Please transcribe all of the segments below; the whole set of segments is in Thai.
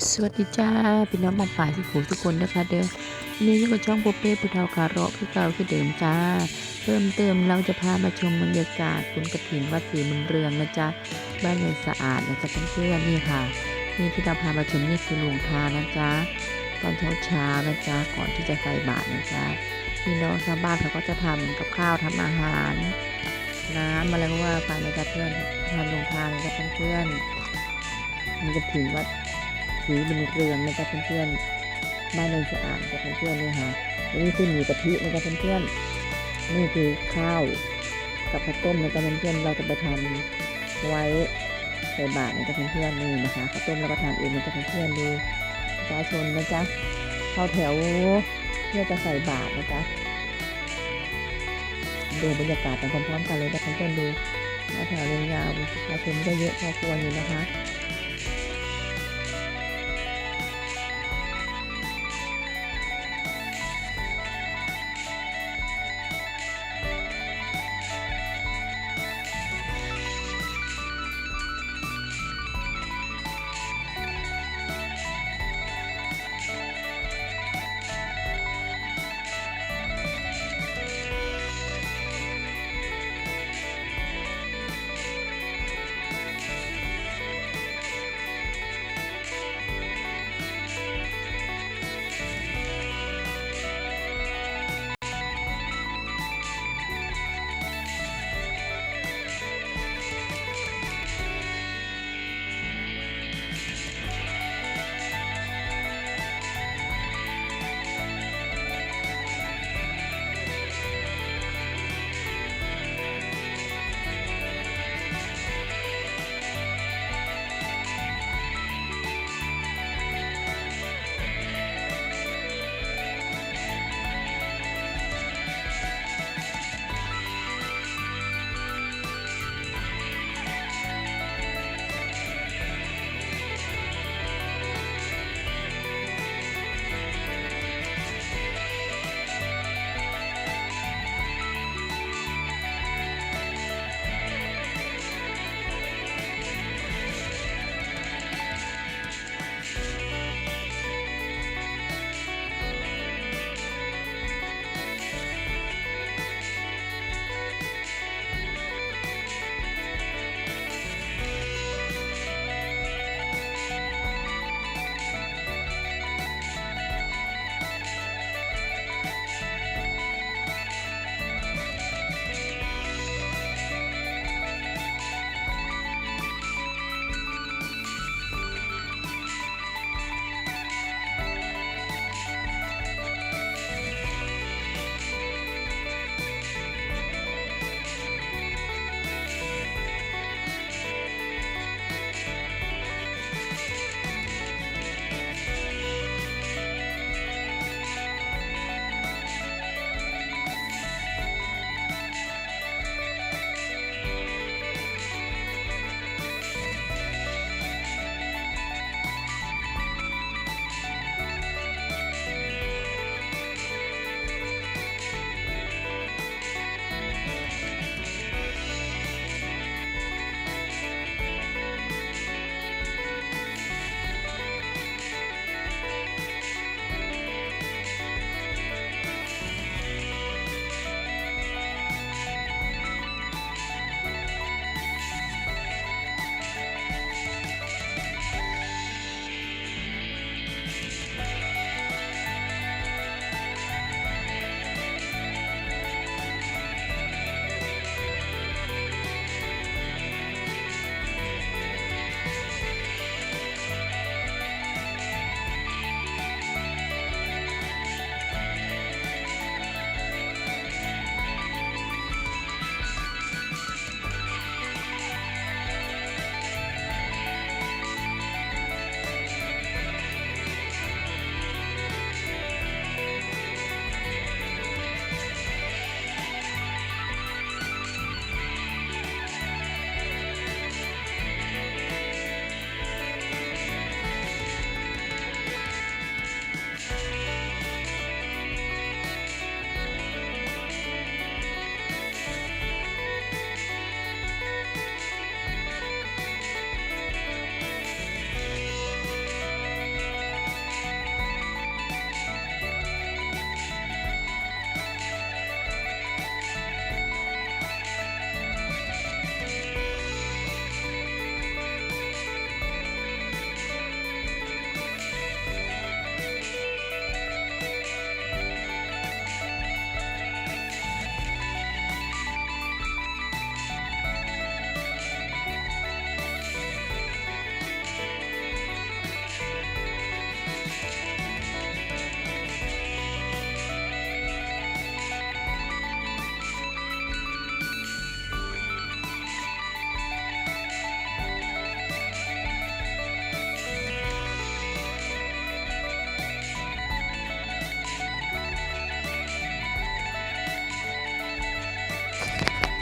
สวัสดีจ้าพี่น้องบางฝ่ายทุกคนนะคะเด้อวันนี้อยู่กับช่องโปเป้ผู้เฒ่าคาเราะคือเก่าคือเดิมจ้าเพิ่มเติมเราจะพามาชมบรรยากาศบุญกฐินวัดศรีบุญเรืองนะจ๊ะบ้านใหญ่สะอาดนะจ๊ะเพื่อนๆนี่ค่ะนี่ที่เราพามาชมนี่คือโรงทานนะจ๊ะตอนเช้านะจ๊ะก่อนที่จะใส่บาตรนะจ๊ะพี่น้องชาวบ้านเขาก็จะทำกับข้าวทำอาหารน้ำอะไรก็ว่าไปนะจ๊ะเพื่อนทำโรงทานนะจ๊ะเพื่อนๆมีกฐินวัดศรีบุญเรืองนะจ๊ะเพื่อนๆ บ้านเนินสะอาดกับเพื่อนๆเนี่ยค่ะนี่คือหมูกะทินะครับเพื่อนๆนี่คือข้าวกับข้าวต้มนะครับเพื่อนๆเราจะไปทำไว้ใส่บาตรนะครับเพื่อนๆนี่นะคะข้าวต้มเราก็ทานเองนะครับเพื่อนๆดูประชาชนนะจ๊ะเข้าแถวเพื่อจะใส่บาตรนะจ๊ะดูบรรยากาศกันพร้อมๆกันเลยนะเพื่อนๆดูแถวเรียงยาวประชาชนก็เยอะพอควรอยู่นะคะ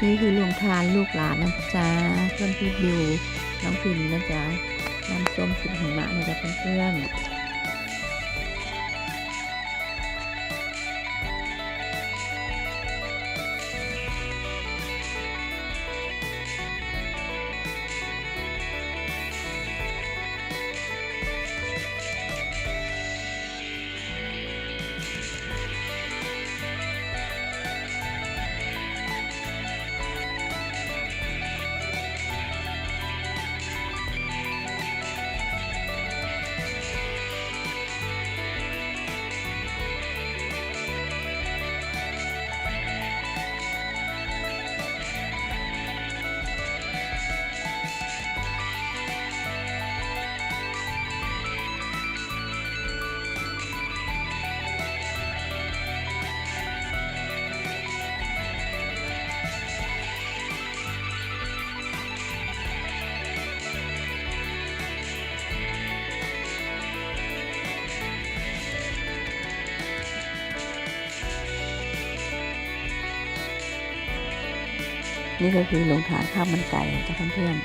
นี่คือโรงทานลูกหลานนะจ๊ะเพื่อนพี่บิวน้องพิมนะจ๊ะน้ำส้มสุดหิมะนะจ๊ะเพื่อนนี่ก็คือโรงทานข้าวมันไก่จ้ะเพื่อน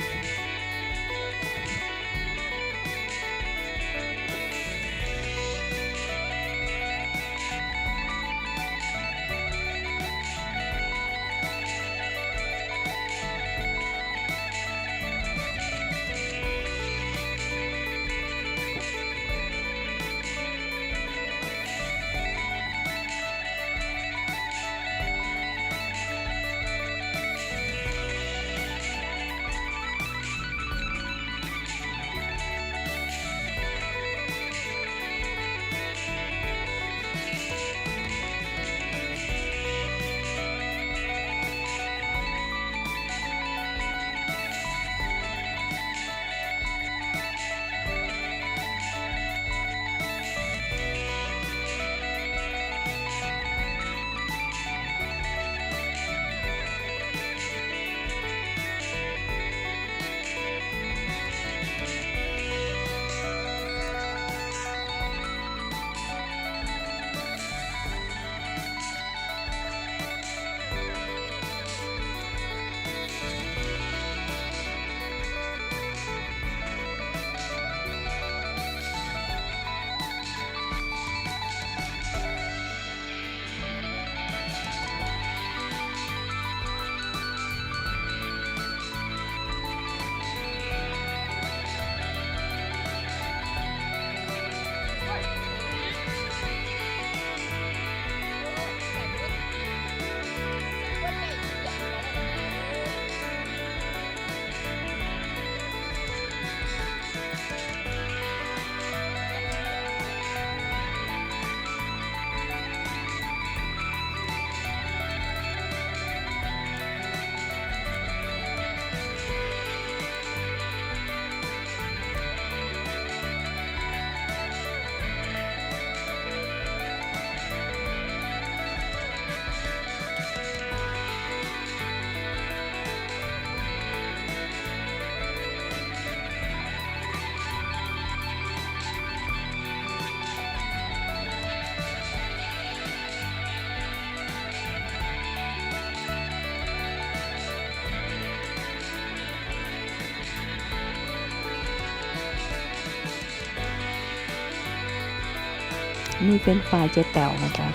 นี่เป็นฝ่ายเจ๊แต๋วนะจ๊ะ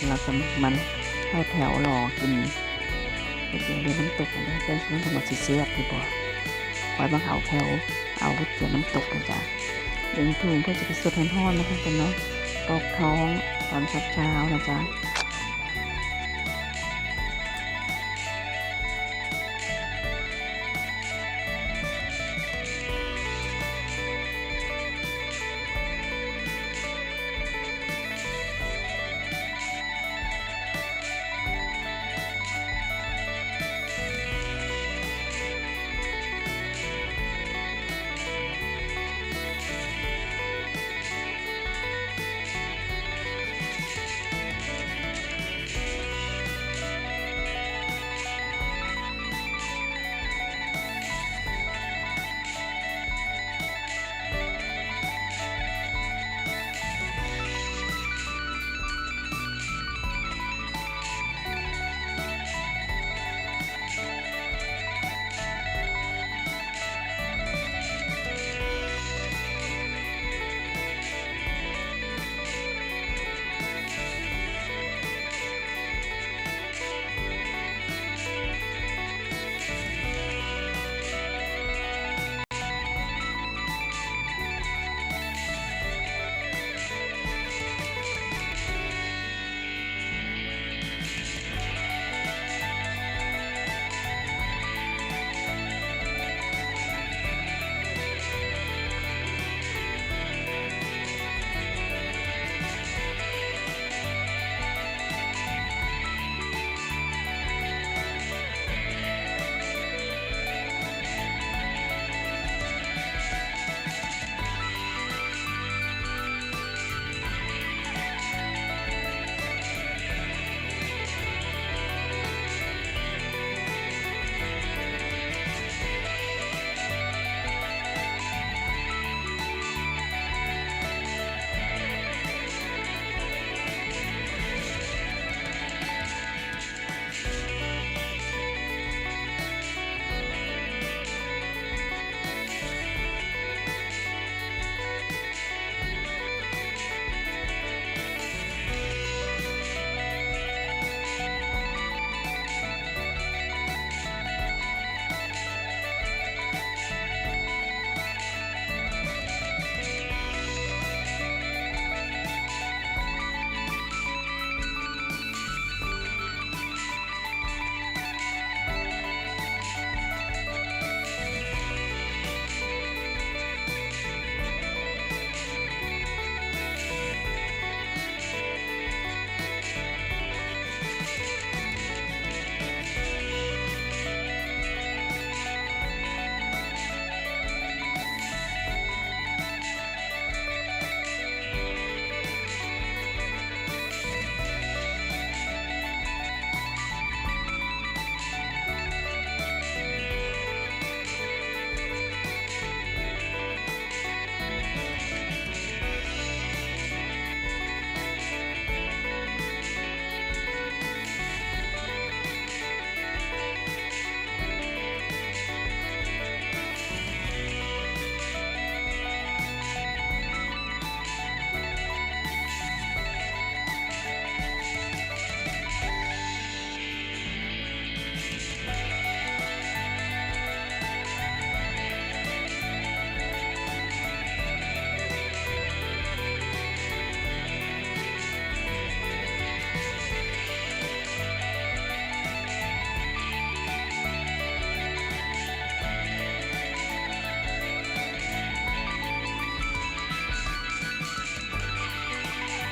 เราจะมันเข้าแถวรอกินก๋วยเตี๋ยวเรือน้ำตกนะจ๊ะเพื่อนๆทั้งหมด4 เสียบพี่บอกคอยมาเอาแถวเอาก๋วยเตี๋ยวน้ำตกนะจ๊ะเดินทุ่งเพื่อจะไปสดร้อนๆนะเพื่อนๆเนาะตอกท้องตอนเช้าๆนะจ๊ะ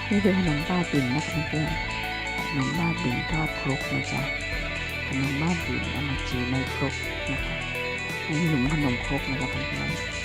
นี่คือขนมบ้าบินนะคะเพื่อนๆขนมบ้าบินทอดครกนะจ๊ะขนมบ้าบินเอามาจีในครกนะคะในหลุมขนมครกนะคะเพื่อนๆ